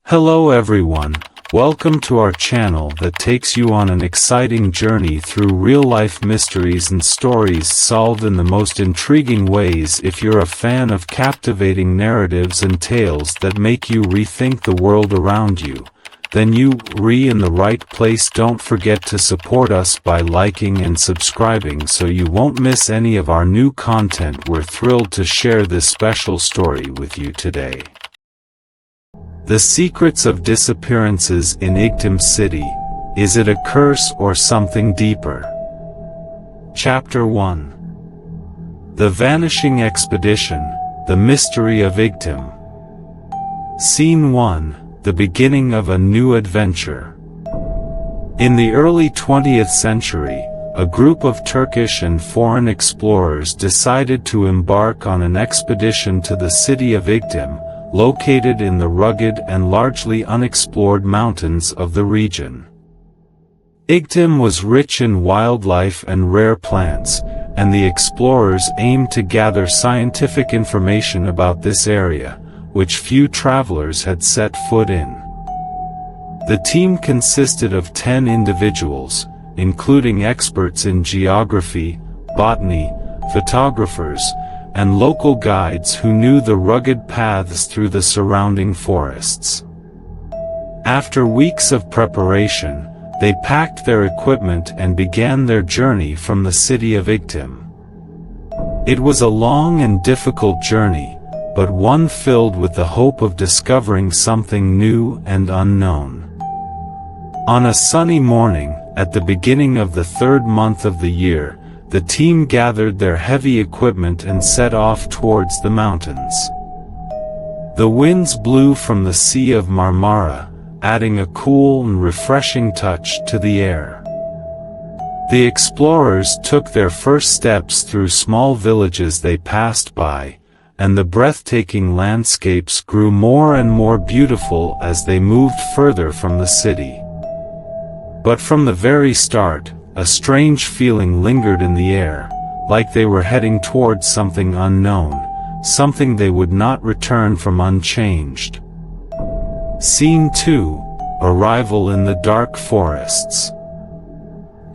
Hello everyone, welcome to our channel that takes you on an exciting journey through real-life mysteries and stories solved in the most intriguing ways. If you're a fan of captivating narratives and tales that make you rethink the world around you, then you're in the right place. Don't forget to support us by liking and subscribing so you won't miss any of our new content. We're thrilled to share this special story with you today. The Secrets of Disappearances in İğtimCity. Is it a curse or something deeper? Chapter 1. The Vanishing Expedition, The Mystery of İğtim. Scene 1, The Beginning of a New Adventure. In the early 20th century, a group of Turkish and foreign explorers decided to embark on an expedition to the city of İğtim, located in the rugged and largely unexplored mountains of the region. İğtim was rich in wildlife and rare plants, and the explorers aimed to gather scientific information about this area, which few travelers had set foot in. The team consisted of 10 individuals, including experts in geography, botany, photographers, and local guides who knew the rugged paths through the surrounding forests. After weeks of preparation, they packed their equipment and began their journey from the city of İğtim. It was a long and difficult journey, but one filled with the hope of discovering something new and unknown. On a sunny morning, at the beginning of the third month of the year, the team gathered their heavy equipment and set off towards the mountains. The winds blew from the Sea of Marmara, adding a cool and refreshing touch to the air. The explorers took their first steps through small villages they passed by, and the breathtaking landscapes grew more and more beautiful as they moved further from the city. But from the very start, a strange feeling lingered in the air, like they were heading towards something unknown, something they would not return from unchanged. Scene 2, Arrival in the Dark Forests.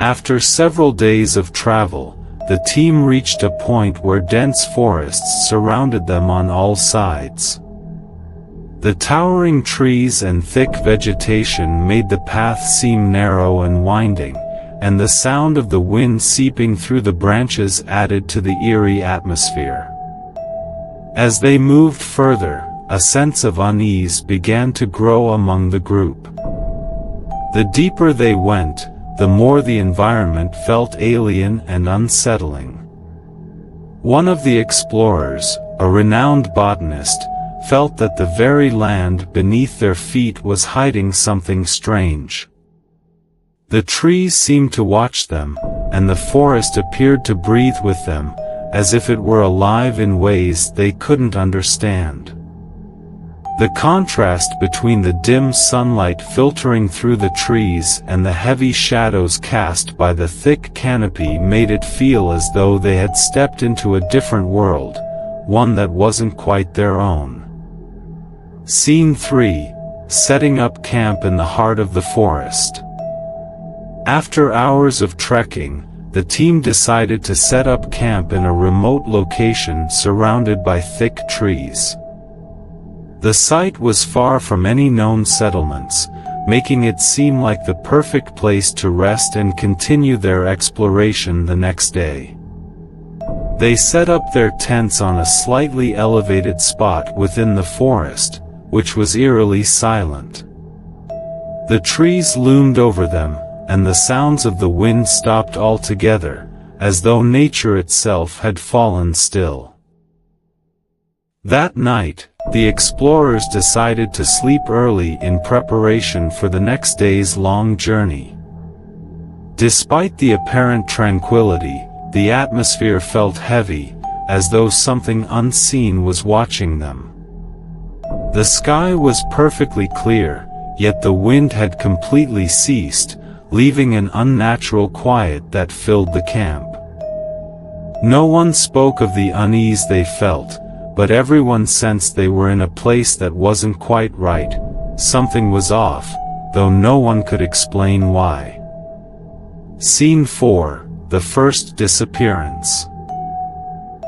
After several days of travel, the team reached a point where dense forests surrounded them on all sides. The towering trees and thick vegetation made the path seem narrow and winding, and the sound of the wind seeping through the branches added to the eerie atmosphere. As they moved further, a sense of unease began to grow among the group. The deeper they went, the more the environment felt alien and unsettling. One of the explorers, a renowned botanist, felt that the very land beneath their feet was hiding something strange. The trees seemed to watch them, and the forest appeared to breathe with them, as if it were alive in ways they couldn't understand. The contrast between the dim sunlight filtering through the trees and the heavy shadows cast by the thick canopy made it feel as though they had stepped into a different world, one that wasn't quite their own. Scene 3, Setting up camp in the heart of the forest. After hours of trekking, the team decided to set up camp in a remote location surrounded by thick trees. The site was far from any known settlements, making it seem like the perfect place to rest and continue their exploration the next day. They set up their tents on a slightly elevated spot within the forest, which was eerily silent. The trees loomed over them, and the sounds of the wind stopped altogether, as though nature itself had fallen still. That night, the explorers decided to sleep early in preparation for the next day's long journey. Despite the apparent tranquility, the atmosphere felt heavy, as though something unseen was watching them. The sky was perfectly clear, yet the wind had completely ceased, leaving an unnatural quiet that filled the camp. No one spoke of the unease they felt, but everyone sensed they were in a place that wasn't quite right, something was off, though no one could explain why. Scene 4, the first disappearance.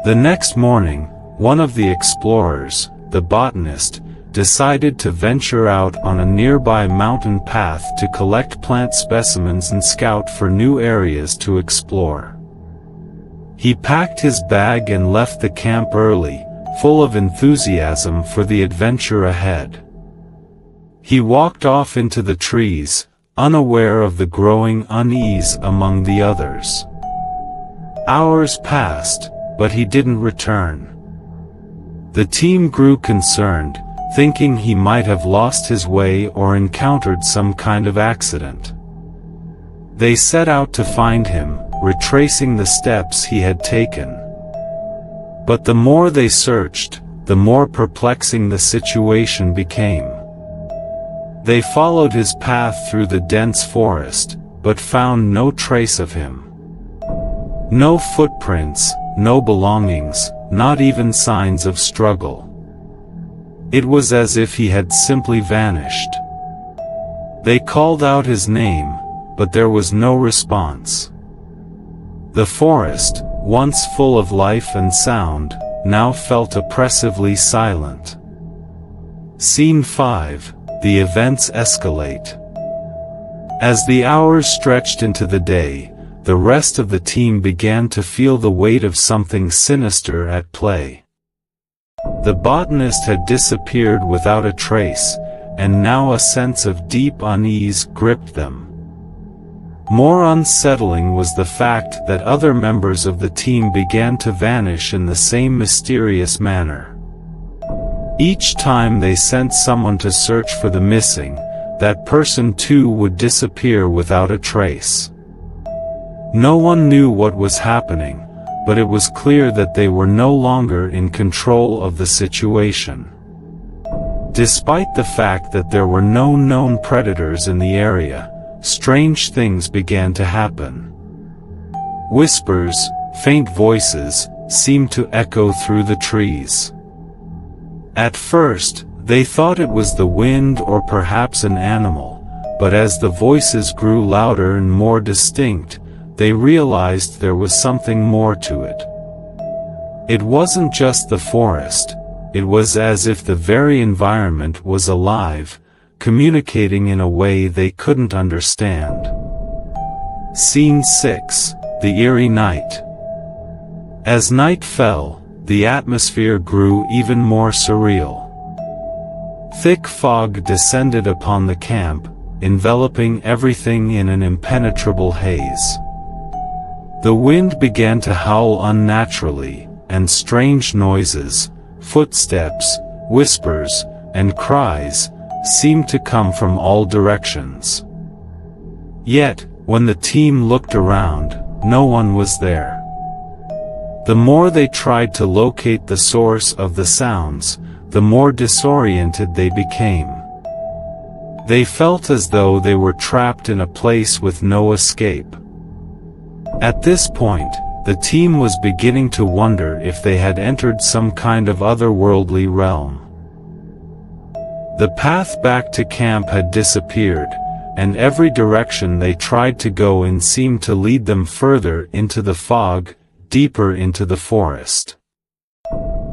The next morning, one of the explorers, the botanist, decided to venture out on a nearby mountain path to collect plant specimens and scout for new areas to explore. He packed his bag and left the camp early, full of enthusiasm for the adventure ahead. He walked off into the trees, unaware of the growing unease among the others. Hours passed, but he didn't return. The team grew concerned, thinking he might have lost his way or encountered some kind of accident. They set out to find him, retracing the steps he had taken. But the more they searched, the more perplexing the situation became. They followed his path through the dense forest, but found no trace of him. No footprints, no belongings, not even signs of struggle. It was as if he had simply vanished. They called out his name, but there was no response. The forest, once full of life and sound, now felt oppressively silent. Scene 5, the events escalate. As the hours stretched into the day, the rest of the team began to feel the weight of something sinister at play. The botanist had disappeared without a trace, and now a sense of deep unease gripped them. More unsettling was the fact that other members of the team began to vanish in the same mysterious manner. Each time they sent someone to search for the missing, that person too would disappear without a trace. No one knew what was happening, but it was clear that they were no longer in control of the situation. Despite the fact that there were no known predators in the area, strange things began to happen. Whispers, faint voices, seemed to echo through the trees. At first, they thought it was the wind or perhaps an animal, but as the voices grew louder and more distinct, they realized there was something more to it. It wasn't just the forest, it was as if the very environment was alive, communicating in a way they couldn't understand. Scene 6, the eerie night. As night fell, the atmosphere grew even more surreal. Thick fog descended upon the camp, enveloping everything in an impenetrable haze. The wind began to howl unnaturally, and strange noises, footsteps, whispers, and cries, seemed to come from all directions. Yet, when the team looked around, no one was there. The more they tried to locate the source of the sounds, the more disoriented they became. They felt as though they were trapped in a place with no escape. At this point, the team was beginning to wonder if they had entered some kind of otherworldly realm. The path back to camp had disappeared, and every direction they tried to go in seemed to lead them further into the fog, deeper into the forest.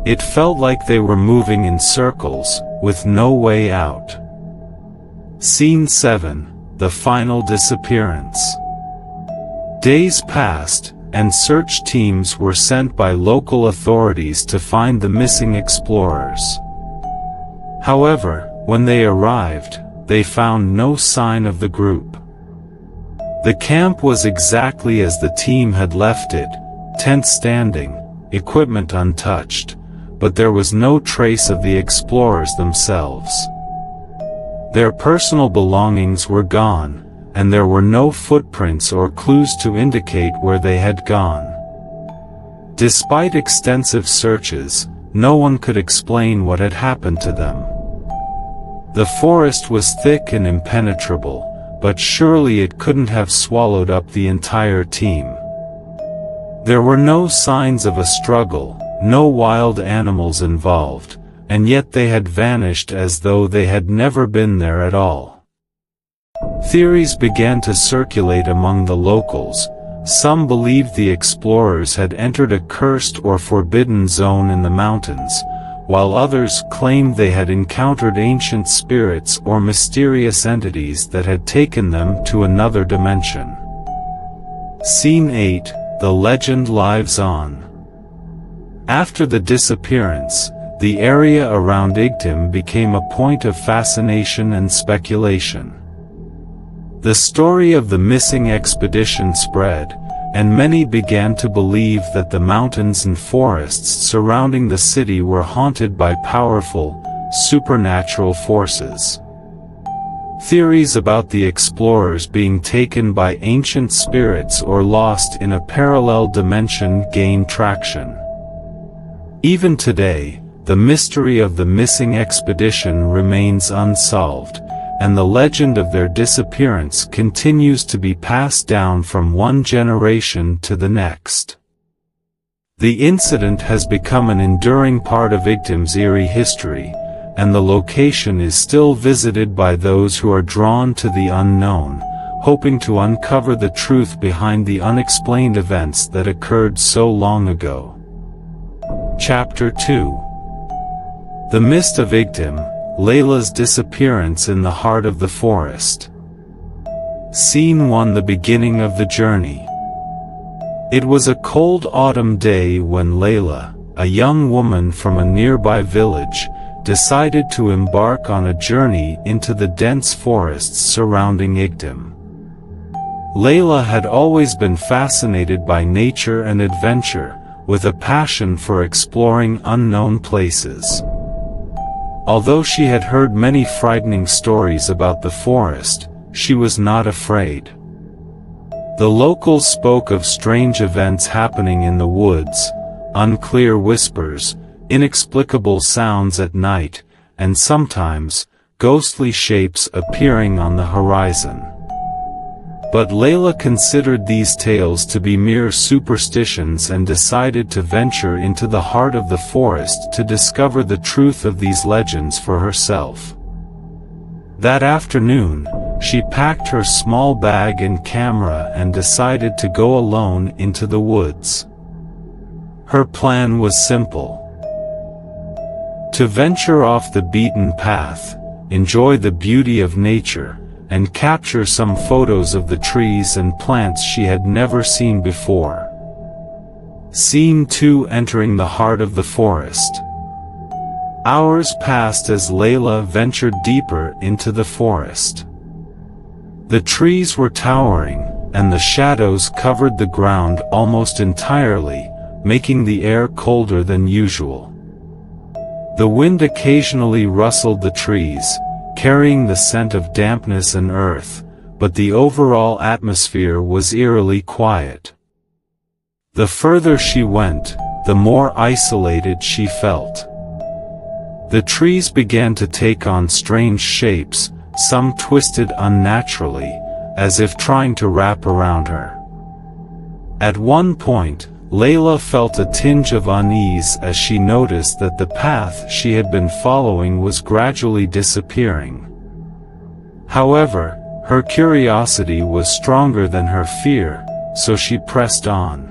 It felt like they were moving in circles, with no way out. Scene 7, the final disappearance. Days passed, and search teams were sent by local authorities to find the missing explorers. However, when they arrived, they found no sign of the group. The camp was exactly as the team had left it, tent standing, equipment untouched, but there was no trace of the explorers themselves. Their personal belongings were gone, and there were no footprints or clues to indicate where they had gone. Despite extensive searches, no one could explain what had happened to them. The forest was thick and impenetrable, but surely it couldn't have swallowed up the entire team. There were no signs of a struggle, no wild animals involved, and yet they had vanished as though they had never been there at all. Theories began to circulate among the locals. Some believed the explorers had entered a cursed or forbidden zone in the mountains, while others claimed they had encountered ancient spirits or mysterious entities that had taken them to another dimension. Scene 8. The legend lives on. After the disappearance, the area around İğtim became a point of fascination and speculation. The story of the missing expedition spread, and many began to believe that the mountains and forests surrounding the city were haunted by powerful, supernatural forces. Theories about the explorers being taken by ancient spirits or lost in a parallel dimension gained traction. Even today, the mystery of the missing expedition remains unsolved, and the legend of their disappearance continues to be passed down from one generation to the next. The incident has become an enduring part of İğtim's eerie history, and the location is still visited by those who are drawn to the unknown, hoping to uncover the truth behind the unexplained events that occurred so long ago. Chapter 2. The Mist of İğtim, Layla's disappearance in the heart of the forest. Scene 1. The beginning of the journey. It was a cold autumn day when Layla, a young woman from a nearby village, decided to embark on a journey into the dense forests surrounding İğtim. Layla had always been fascinated by nature and adventure, with a passion for exploring unknown places. Although she had heard many frightening stories about the forest, she was not afraid. The locals spoke of strange events happening in the woods, unclear whispers, inexplicable sounds at night, and sometimes, ghostly shapes appearing on the horizon. But Layla considered these tales to be mere superstitions and decided to venture into the heart of the forest to discover the truth of these legends for herself. That afternoon, she packed her small bag and camera and decided to go alone into the woods. Her plan was simple: to venture off the beaten path, enjoy the beauty of nature, and capture some photos of the trees and plants she had never seen before. Scene 2. Entering the heart of the forest. Hours passed as Layla ventured deeper into the forest. The trees were towering, and the shadows covered the ground almost entirely, making the air colder than usual. The wind occasionally rustled the trees, carrying the scent of dampness and earth, but the overall atmosphere was eerily quiet. The further she went, the more isolated she felt. The trees began to take on strange shapes, some twisted unnaturally, as if trying to wrap around her. At one point, Layla felt a tinge of unease as she noticed that the path she had been following was gradually disappearing. However, her curiosity was stronger than her fear, so she pressed on.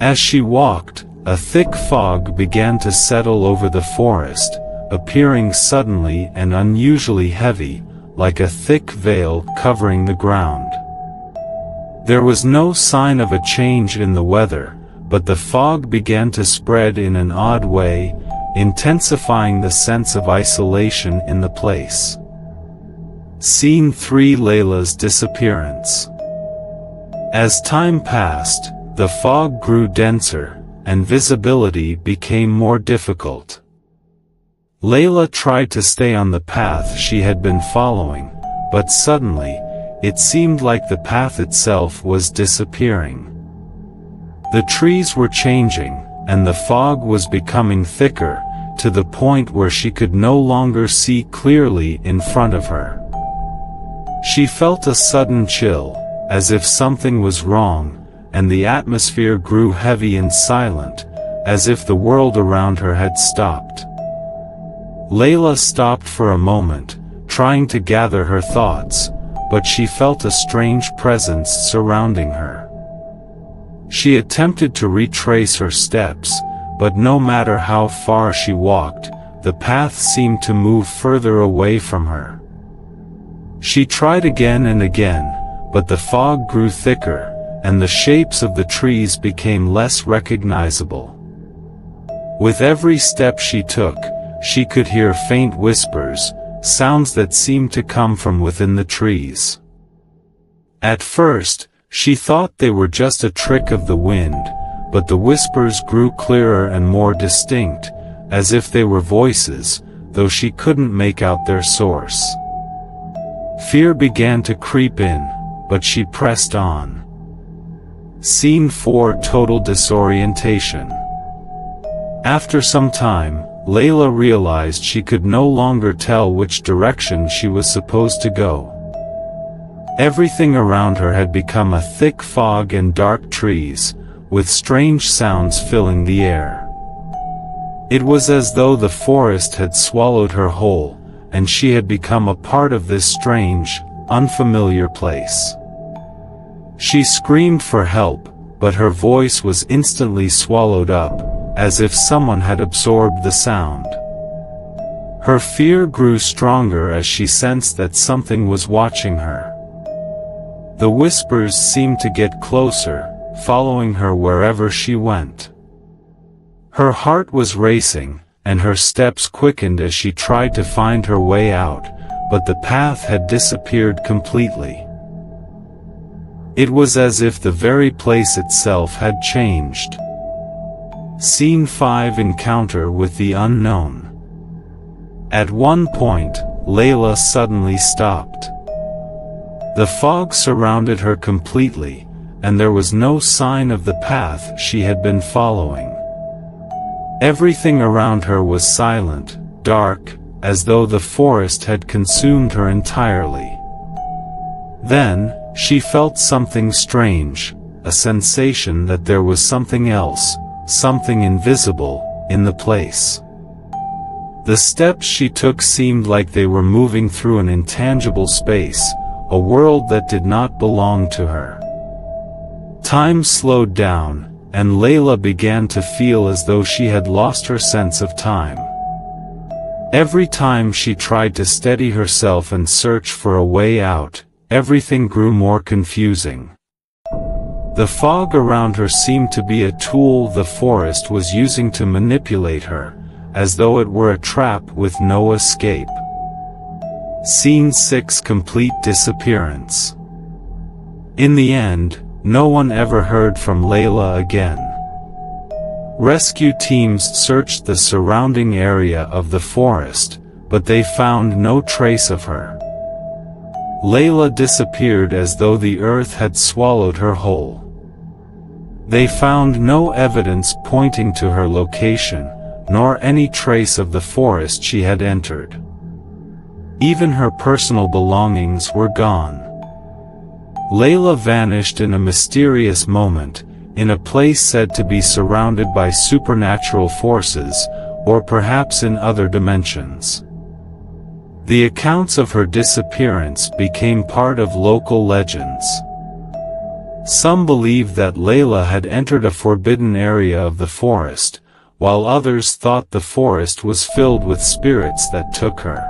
As she walked, a thick fog began to settle over the forest, appearing suddenly and unusually heavy, like a thick veil covering the ground. There was no sign of a change in the weather, but the fog began to spread in an odd way, intensifying the sense of isolation in the place. Scene 3. Layla's disappearance. As time passed, the fog grew denser, and visibility became more difficult. Layla tried to stay on the path she had been following, but suddenly, it seemed like the path itself was disappearing. The trees were changing, and the fog was becoming thicker, to the point where she could no longer see clearly in front of her. She felt a sudden chill, as if something was wrong, and the atmosphere grew heavy and silent, as if the world around her had stopped. Layla stopped for a moment, trying to gather her thoughts, but she felt a strange presence surrounding her. She attempted to retrace her steps, but no matter how far she walked, the path seemed to move further away from her. She tried again and again, but the fog grew thicker, and the shapes of the trees became less recognizable. With every step she took, she could hear faint whispers, sounds that seemed to come from within the trees. At first, she thought they were just a trick of the wind, but the whispers grew clearer and more distinct, as if they were voices, though she couldn't make out their source. Fear began to creep in, but she pressed on. Scene 4: Total disorientation. After some time, Layla realized she could no longer tell which direction she was supposed to go. Everything around her had become a thick fog and dark trees, with strange sounds filling the air. It was as though the forest had swallowed her whole, and she had become a part of this strange, unfamiliar place. She screamed for help, but her voice was instantly swallowed up, as if someone had absorbed the sound. Her fear grew stronger as she sensed that something was watching her. The whispers seemed to get closer, following her wherever she went. Her heart was racing, and her steps quickened as she tried to find her way out, but the path had disappeared completely. It was as if the very place itself had changed. Scene 5: Encounter with the unknown. At one point, Layla suddenly stopped. The fog surrounded her completely, and there was no sign of the path she had been following. Everything around her was silent, dark, as though the forest had consumed her entirely. Then, she felt something strange, a sensation that there was something else, something invisible, in the place. The steps she took seemed like they were moving through an intangible space, a world that did not belong to her. Time slowed down, and Layla began to feel as though she had lost her sense of time. Every time she tried to steady herself and search for a way out, everything grew more confusing. The fog around her seemed to be a tool the forest was using to manipulate her, as though it were a trap with no escape. Scene 6: Complete disappearance. In the end, no one ever heard from Layla again. Rescue teams searched the surrounding area of the forest, but they found no trace of her. Layla disappeared as though the earth had swallowed her whole. They found no evidence pointing to her location, nor any trace of the forest she had entered. Even her personal belongings were gone. Layla vanished in a mysterious moment, in a place said to be surrounded by supernatural forces, or perhaps in other dimensions. The accounts of her disappearance became part of local legends. Some believed that Layla had entered a forbidden area of the forest, while others thought the forest was filled with spirits that took her.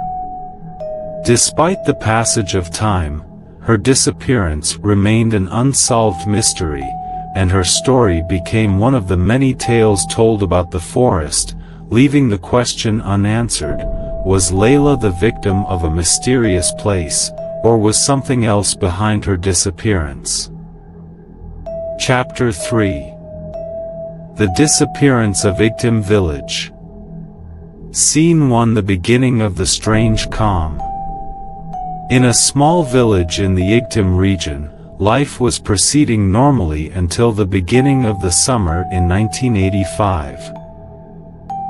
Despite the passage of time, her disappearance remained an unsolved mystery, and her story became one of the many tales told about the forest, leaving the question unanswered: was Layla the victim of a mysterious place, or was something else behind her disappearance? Chapter 3: The Disappearance of İğtim Village. Scene 1: The beginning of the strange calm. In a small village in the İğtim region, life was proceeding normally until the beginning of the summer in 1985.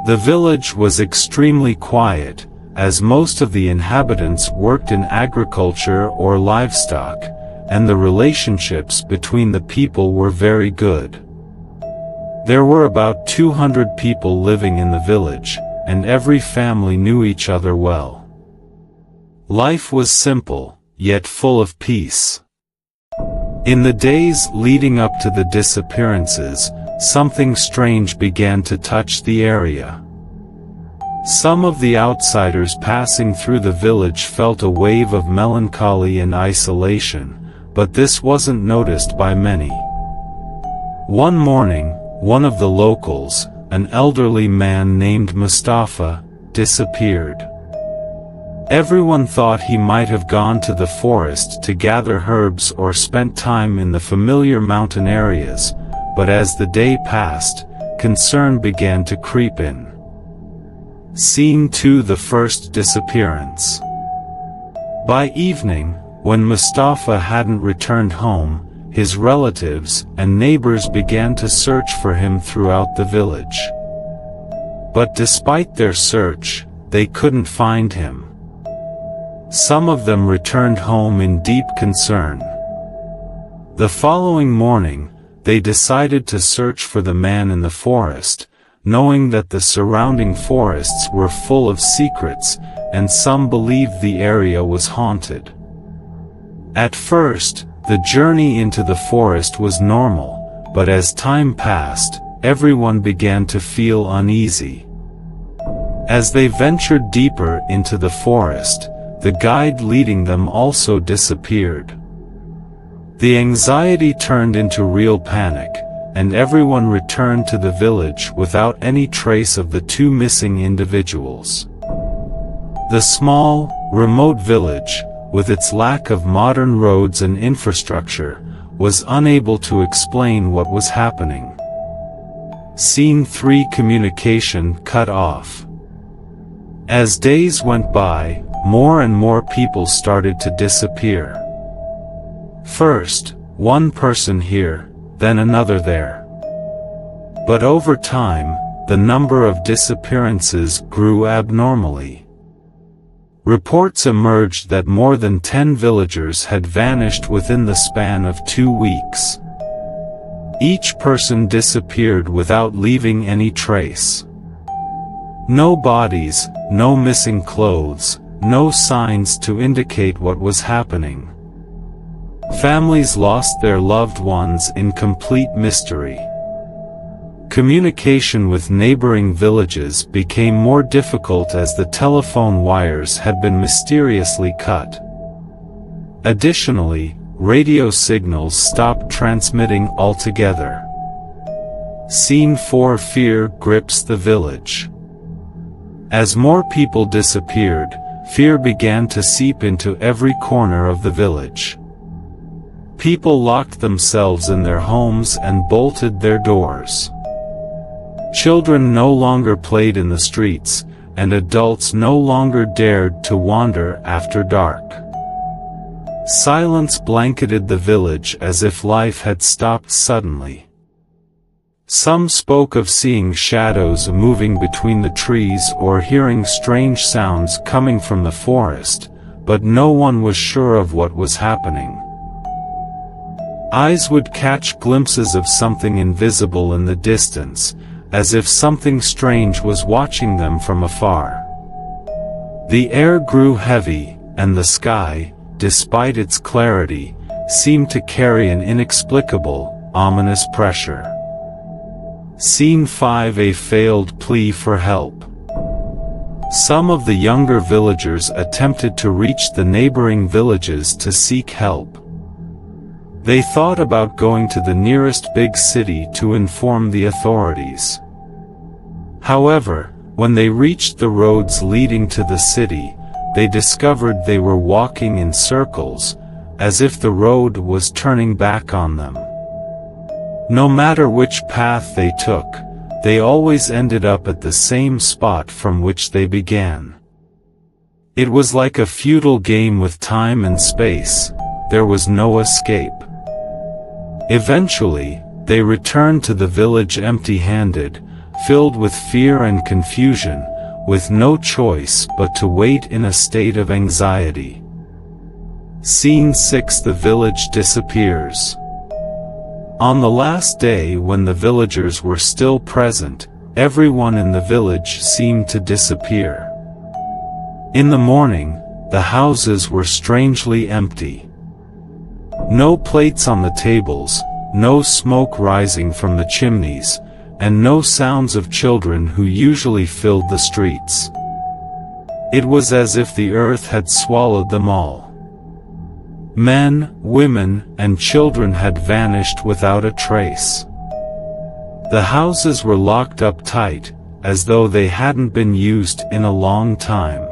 The village was extremely quiet, as most of the inhabitants worked in agriculture or livestock, and the relationships between the people were very good. There were about 200 people living in the village, and every family knew each other well. Life was simple, yet full of peace. In the days leading up to the disappearances, something strange began to touch the area. Some of the outsiders passing through the village felt a wave of melancholy and isolation, but this wasn't noticed by many. One morning, one of the locals, an elderly man named Mustafa, disappeared. Everyone thought he might have gone to the forest to gather herbs or spent time in the familiar mountain areas, but as the day passed, concern began to creep in. Scene 2: The first disappearance. By evening, when Mustafa hadn't returned home, his relatives and neighbors began to search for him throughout the village. But despite their search, they couldn't find him. Some of them returned home in deep concern. The following morning, they decided to search for the man in the forest, knowing that the surrounding forests were full of secrets, and some believed the area was haunted. At first, the journey into the forest was normal, but as time passed, everyone began to feel uneasy. As they ventured deeper into the forest, the guide leading them also disappeared. The anxiety turned into real panic, and everyone returned to the village without any trace of the two missing individuals. The small, remote village, with its lack of modern roads and infrastructure, was unable to explain what was happening. Scene 3: Communication cut off. As days went by, more and more people started to disappear. First, one person here, then another there. But over time, the number of disappearances grew abnormally. Reports emerged that more than 10 villagers had vanished within the span of 2 weeks. Each person disappeared without leaving any trace. No bodies, no missing clothes, no signs to indicate what was happening. Families lost their loved ones in complete mystery. Communication with neighboring villages became more difficult as the telephone wires had been mysteriously cut. Additionally, radio signals stopped transmitting altogether. Scene 4: Fear grips the village. As more people disappeared, fear began to seep into every corner of the village. People locked themselves in their homes and bolted their doors. Children no longer played in the streets, and adults no longer dared to wander after dark. Silence blanketed the village as if life had stopped suddenly. Some spoke of seeing shadows moving between the trees or hearing strange sounds coming from the forest, but no one was sure of what was happening. Eyes would catch glimpses of something invisible in the distance, as if something strange was watching them from afar. The air grew heavy, and the sky, despite its clarity, seemed to carry an inexplicable, ominous pressure. Scene 5: A failed plea for help. Some of the younger villagers attempted to reach the neighboring villages to seek help. They thought about going to the nearest big city to inform the authorities. However, when they reached the roads leading to the city, they discovered they were walking in circles, as if the road was turning back on them. No matter which path they took, they always ended up at the same spot from which they began. It was like a futile game with time and space. There was no escape. Eventually, they returned to the village empty-handed, filled with fear and confusion, with no choice but to wait in a state of anxiety. Scene 6: The village disappears. On the last day when the villagers were still present, everyone in the village seemed to disappear. In the morning, the houses were strangely empty. No plates on the tables, no smoke rising from the chimneys, and no sounds of children who usually filled the streets. It was as if the earth had swallowed them all. Men, women, and children had vanished without a trace. The houses were locked up tight, as though they hadn't been used in a long time.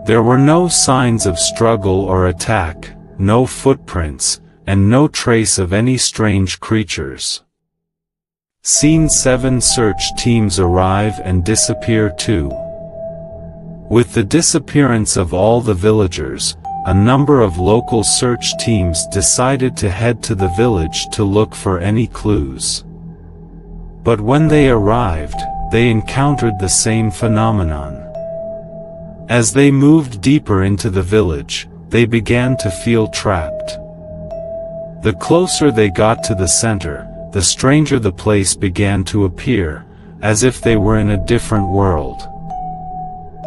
There were no signs of struggle or attack, no footprints, and no trace of any strange creatures. Scene 7 search teams arrive and disappear too. With the disappearance of all the villagers, a number of local search teams decided to head to the village to look for any clues. But when they arrived, they encountered the same phenomenon. As they moved deeper into the village, they began to feel trapped. The closer they got to the center, the stranger the place began to appear, as if they were in a different world.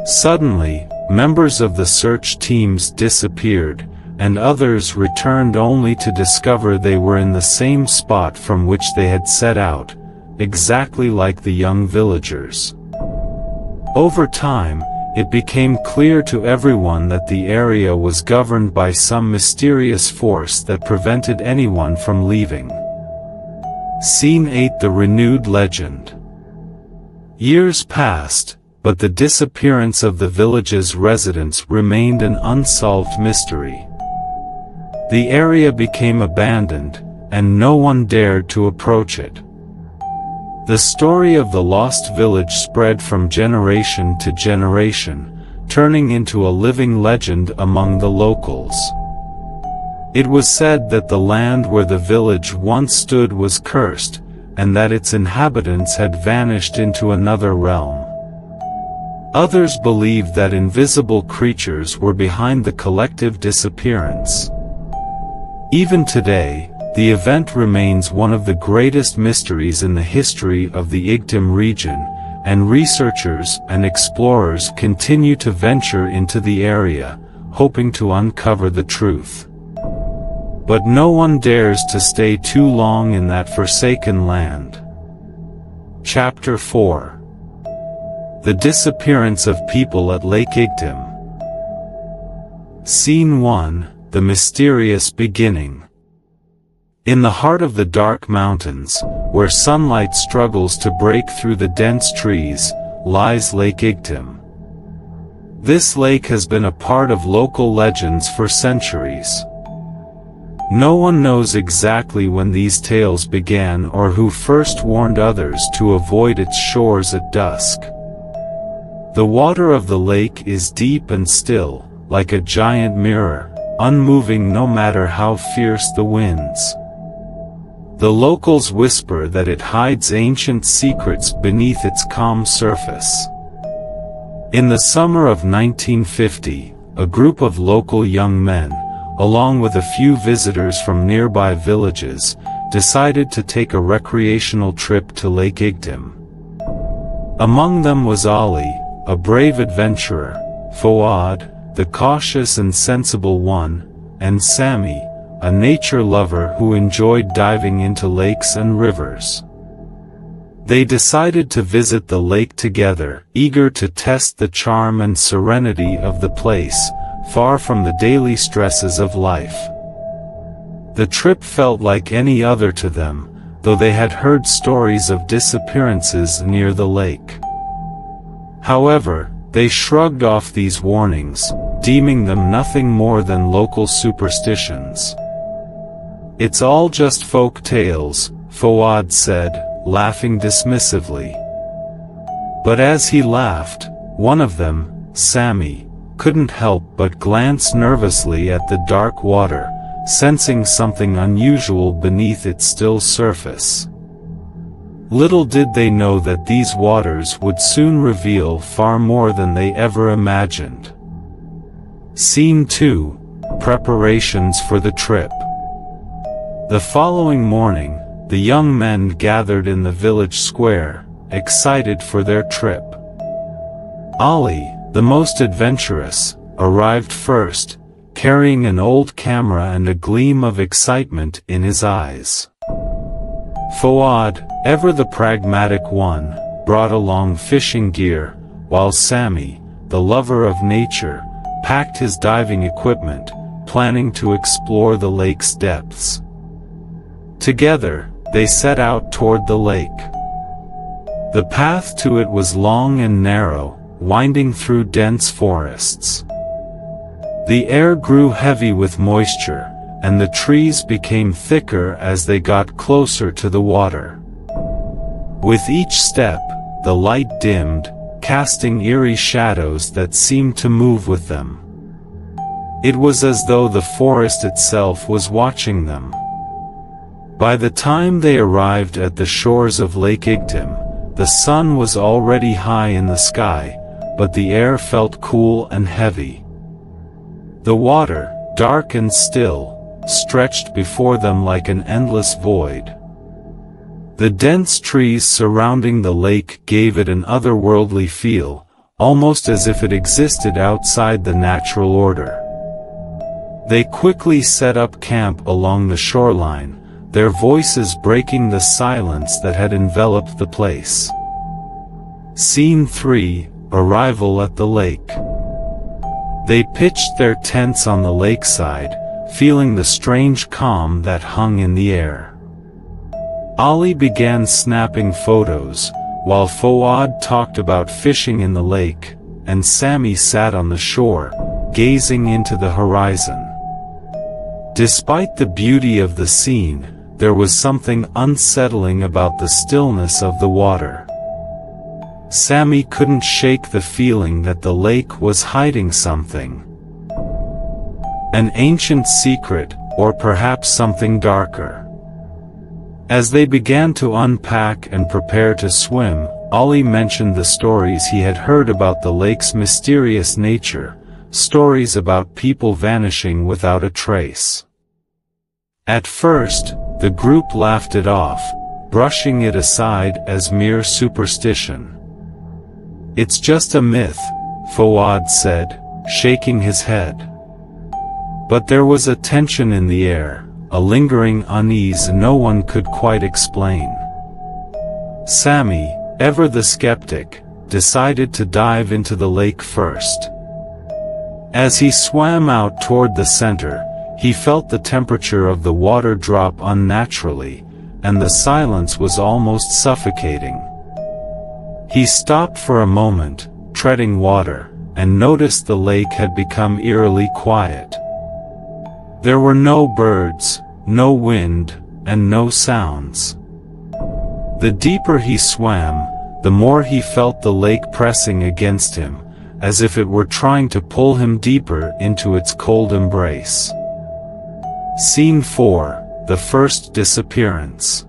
Suddenly, members of the search teams disappeared, and others returned only to discover they were in the same spot from which they had set out, exactly like the young villagers. Over time, it became clear to everyone that the area was governed by some mysterious force that prevented anyone from leaving. Scene 8 The renewed legend. Years passed, but the disappearance of the village's residents remained an unsolved mystery. The area became abandoned, and no one dared to approach it. The story of the lost village spread from generation to generation, turning into a living legend among the locals. It was said that the land where the village once stood was cursed, and that its inhabitants had vanished into another realm. Others believed that invisible creatures were behind the collective disappearance. Even today, the event remains one of the greatest mysteries in the history of the İğtim region, and researchers and explorers continue to venture into the area, hoping to uncover the truth. But no one dares to stay too long in that forsaken land. Chapter 4. The disappearance of people at Lake İğtim. Scene 1, The mysterious beginning. In the heart of the dark mountains, where sunlight struggles to break through the dense trees, lies Lake İğtim. This lake has been a part of local legends for centuries. No one knows exactly when these tales began or who first warned others to avoid its shores at dusk. The water of the lake is deep and still, like a giant mirror, unmoving no matter how fierce the winds. The locals whisper that it hides ancient secrets beneath its calm surface. In the summer of 1950, a group of local young men, along with a few visitors from nearby villages, decided to take a recreational trip to Lake İğtim. Among them was Ali, a brave adventurer, Fuad, the cautious and sensible one, and Sami, a nature lover who enjoyed diving into lakes and rivers. They decided to visit the lake together, eager to test the charm and serenity of the place, far from the daily stresses of life. The trip felt like any other to them, though they had heard stories of disappearances near the lake. However, they shrugged off these warnings, deeming them nothing more than local superstitions. "It's all just folk tales," Fuad said, laughing dismissively. But as he laughed, one of them, Sami, couldn't help but glance nervously at the dark water, sensing something unusual beneath its still surface. Little did they know that these waters would soon reveal far more than they ever imagined. Scene 2, Preparations for the trip. The following morning, the young men gathered in the village square, excited for their trip. Ali, the most adventurous, arrived first, carrying an old camera and a gleam of excitement in his eyes. Fouad, ever the pragmatic one, brought along fishing gear, while Sami, the lover of nature, packed his diving equipment, planning to explore the lake's depths. Together, they set out toward the lake. The path to it was long and narrow, winding through dense forests. The air grew heavy with moisture, and the trees became thicker as they got closer to the water. With each step, the light dimmed, casting eerie shadows that seemed to move with them. It was as though the forest itself was watching them. By the time they arrived at the shores of Lake İğtim, the sun was already high in the sky, but the air felt cool and heavy. The water, dark and still, stretched before them like an endless void. The dense trees surrounding the lake gave it an otherworldly feel, almost as if it existed outside the natural order. They quickly set up camp along the shoreline, their voices breaking the silence that had enveloped the place. Scene 3, Arrival at the lake. They pitched their tents on the lakeside, feeling the strange calm that hung in the air. Ali began snapping photos, while Fouad talked about fishing in the lake, and Sami sat on the shore, gazing into the horizon. Despite the beauty of the scene, there was something unsettling about the stillness of the water. Sami couldn't shake the feeling that the lake was hiding something. An ancient secret, or perhaps something darker. As they began to unpack and prepare to swim, Ali mentioned the stories he had heard about the lake's mysterious nature, stories about people vanishing without a trace. At first, the group laughed it off, brushing it aside as mere superstition. "It's just a myth," Fouad said, shaking his head. But there was a tension in the air, a lingering unease no one could quite explain. Sami, ever the skeptic, decided to dive into the lake first. As he swam out toward the center, he felt the temperature of the water drop unnaturally, and the silence was almost suffocating. He stopped for a moment, treading water, and noticed the lake had become eerily quiet. There were no birds, no wind, and no sounds. The deeper he swam, the more he felt the lake pressing against him, as if it were trying to pull him deeper into its cold embrace. Scene 4, The First Disappearance.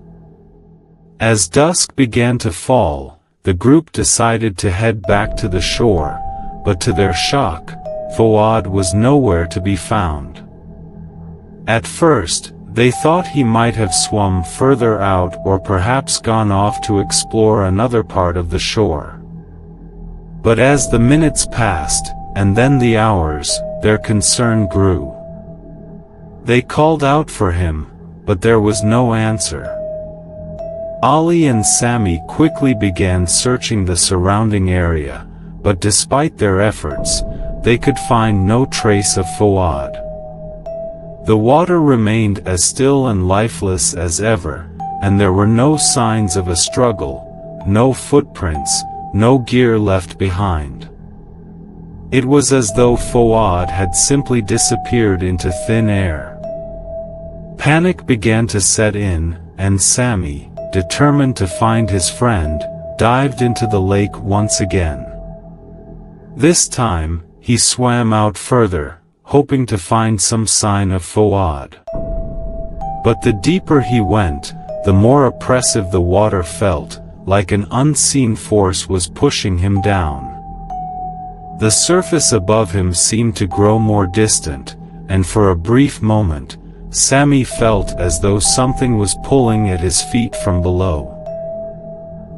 As dusk began to fall, the group decided to head back to the shore, but to their shock, Fouad was nowhere to be found. At first, they thought he might have swum further out or perhaps gone off to explore another part of the shore. But as the minutes passed, and then the hours, their concern grew. They called out for him, but there was no answer. Ali and Sami quickly began searching the surrounding area, but despite their efforts, they could find no trace of Fouad. The water remained as still and lifeless as ever, and there were no signs of a struggle, no footprints, no gear left behind. It was as though Fouad had simply disappeared into thin air. Panic began to set in, and Sami, determined to find his friend, dived into the lake once again. This time, he swam out further, hoping to find some sign of Fouad. But the deeper he went, the more oppressive the water felt, like an unseen force was pushing him down. The surface above him seemed to grow more distant, and for a brief moment, Sami felt as though something was pulling at his feet from below.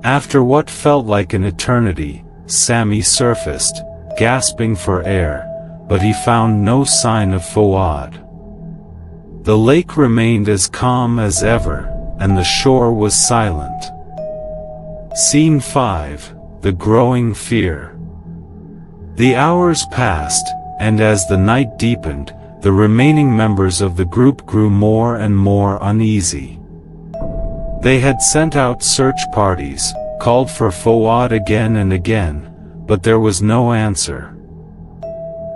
After what felt like an eternity, Sammy surfaced, gasping for air, but he found no sign of Fuad. The lake remained as calm as ever, and the shore was silent. Scene 5. The Growing Fear. The hours passed, and as the night deepened, the remaining members of the group grew more and more uneasy. They had sent out search parties, called for Fuad again and again, but there was no answer.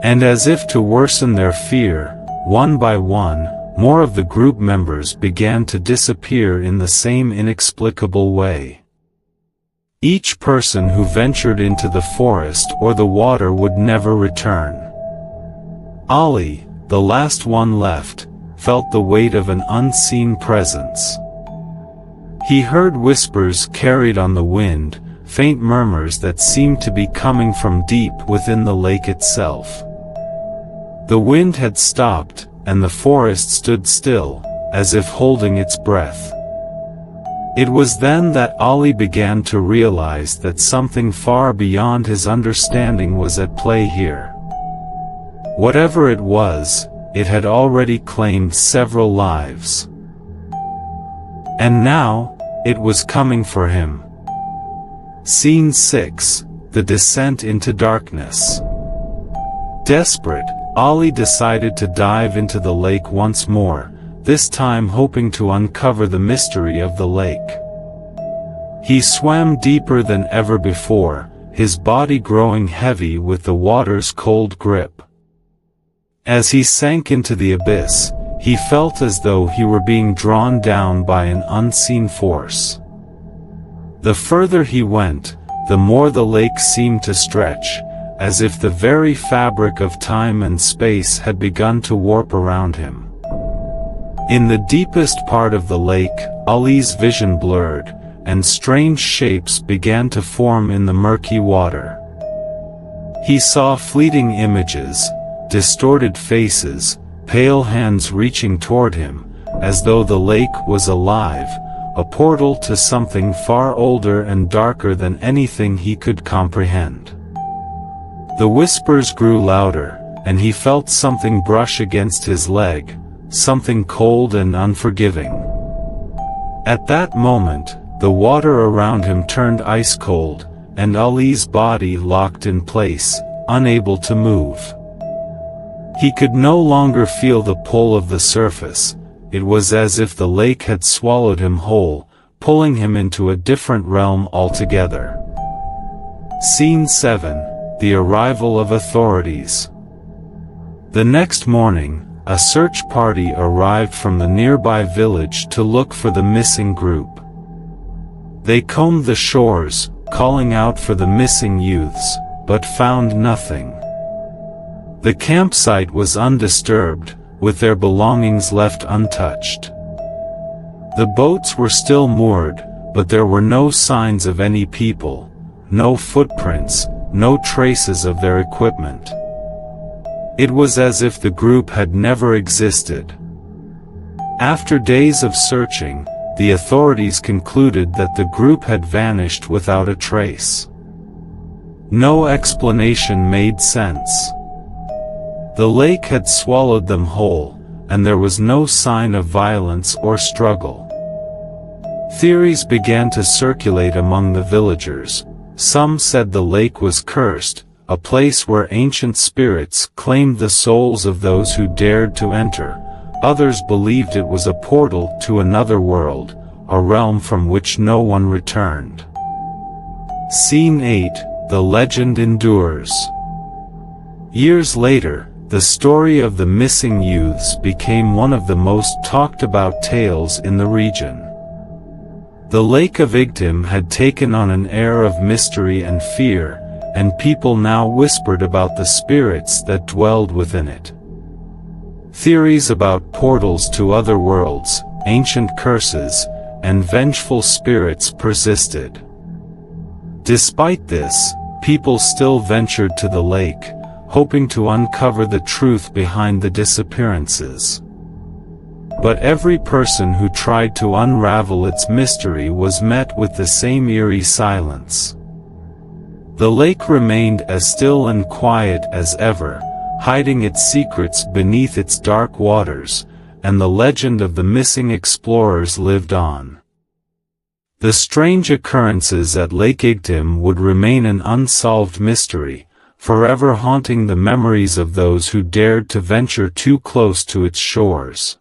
And as if to worsen their fear, one by one, more of the group members began to disappear in the same inexplicable way. Each person who ventured into the forest or the water would never return. Ali, the last one left, felt the weight of an unseen presence. He heard whispers carried on the wind, faint murmurs that seemed to be coming from deep within the lake itself. The wind had stopped, and the forest stood still, as if holding its breath. It was then that Ali began to realize that something far beyond his understanding was at play here. Whatever it was, it had already claimed several lives. And now, it was coming for him. Scene 6. The Descent into Darkness. Desperate, Ali decided to dive into the lake once more, this time hoping to uncover the mystery of the lake. He swam deeper than ever before, his body growing heavy with the water's cold grip. As he sank into the abyss, he felt as though he were being drawn down by an unseen force. The further he went, the more the lake seemed to stretch, as if the very fabric of time and space had begun to warp around him. In the deepest part of the lake, Ali's vision blurred, and strange shapes began to form in the murky water. He saw fleeting images, distorted faces, pale hands reaching toward him, as though the lake was alive, a portal to something far older and darker than anything he could comprehend. The whispers grew louder, and he felt something brush against his leg, something cold and unforgiving. At that moment, the water around him turned ice cold, and Ali's body locked in place, unable to move. He could no longer feel the pull of the surface. It was as if the lake had swallowed him whole, pulling him into a different realm altogether. Scene 7. The Arrival of Authorities. The next morning, a search party arrived from the nearby village to look for the missing group. They combed the shores, calling out for the missing youths, but found nothing. The campsite was undisturbed, with their belongings left untouched. The boats were still moored, but there were no signs of any people, no footprints, no traces of their equipment. It was as if the group had never existed. After days of searching, the authorities concluded that the group had vanished without a trace. No explanation made sense. The lake had swallowed them whole, and there was no sign of violence or struggle. Theories began to circulate among the villagers. Some said the lake was cursed, a place where ancient spirits claimed the souls of those who dared to enter. Others believed it was a portal to another world, a realm from which no one returned. Scene 8. The legend endures. Years later, the story of the missing youths became one of the most talked about tales in the region. The lake of İğtim had taken on an air of mystery and fear, and people now whispered about the spirits that dwelled within it. Theories about portals to other worlds, ancient curses, and vengeful spirits persisted. Despite this, people still ventured to the lake, hoping to uncover the truth behind the disappearances. But every person who tried to unravel its mystery was met with the same eerie silence. The lake remained as still and quiet as ever, hiding its secrets beneath its dark waters, and the legend of the missing explorers lived on. The strange occurrences at Lake İğtim would remain an unsolved mystery, forever haunting the memories of those who dared to venture too close to its shores.